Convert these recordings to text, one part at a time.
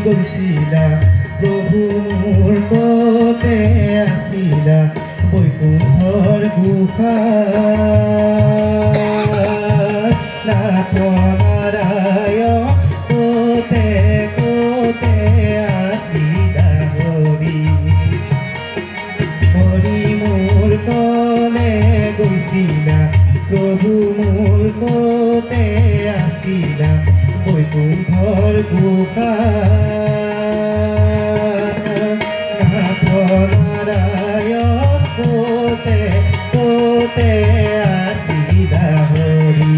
গৈছিলা প্ৰভু মোৰ কতে আছিলা বৈকুণ্ঠৰ গোসাঁই নাথ নাৰায়ণ কতে কতে আছিলা হৰি হৰি মোৰ কলে গৈছিলা প্ৰভু মোৰ কতে আছিলা বৈকুণ্ঠৰ গোসাঁই নাথ নাৰায়ণ কতে কতে আছিলা হৰি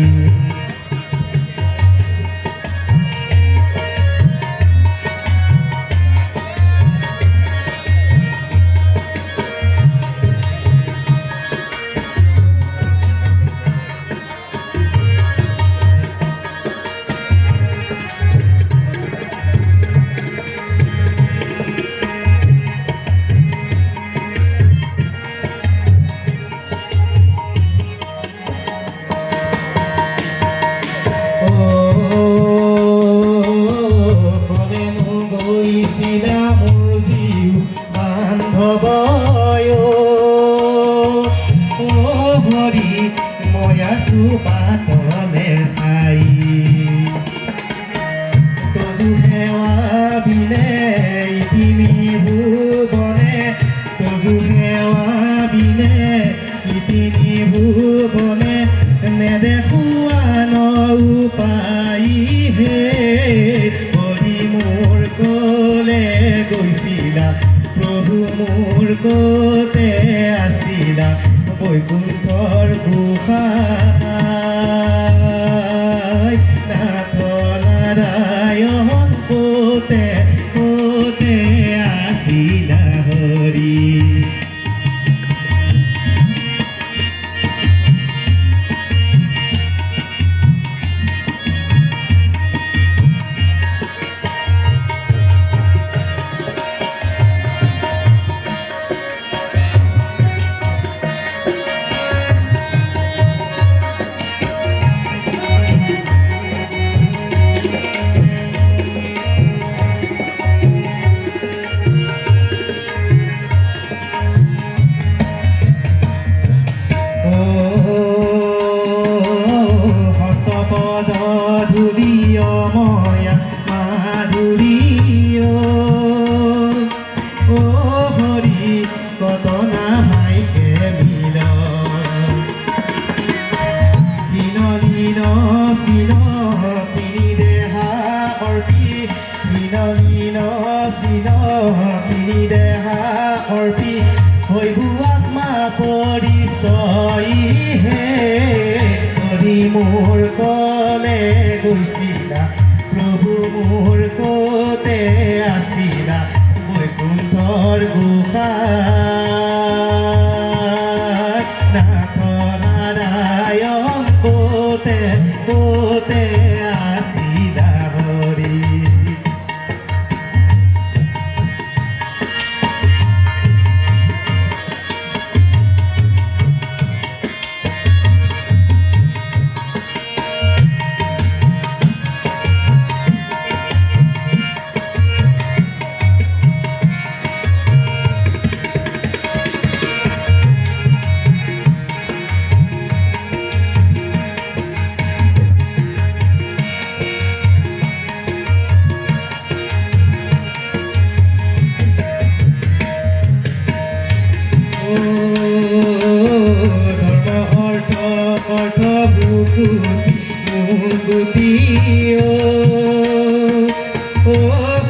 মই আছো পাতলে চাই তজু সেৱা বিনে ইতিমি ভুৱনে তজু সেৱা বিনে ইতিমি ভুৱনে নেদেখোৱা ন উপায় হে হৰি মোৰ কলে গৈছিলা প্ৰভু মোৰ কতে আছিলা বৈকুণ্ঠৰ গোসাঁই নাথ নাৰায়ণ কতে কতে আছিলা হৰি পৰিচয় হে হৰি মোৰ কলে গৈছিলা প্ৰভু মোৰ কতে আছিলা বৈকুণ্ঠৰ গোসাঁই নাথ নাৰায়ণ কতে কতে আছিলা হৰি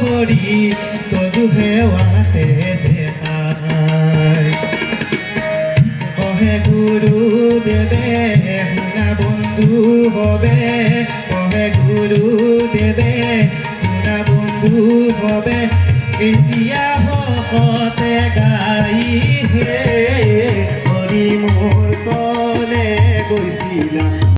হৰি তজু সেৱাতে যে পায় কহে গুৰুদেৱে শুনা বন্ধু হবে কহে গুৰুদেৱে শুনা বন্ধু হবে এছিয়া ভকতে গাই হে হৰি মোৰ কলে গৈছিলা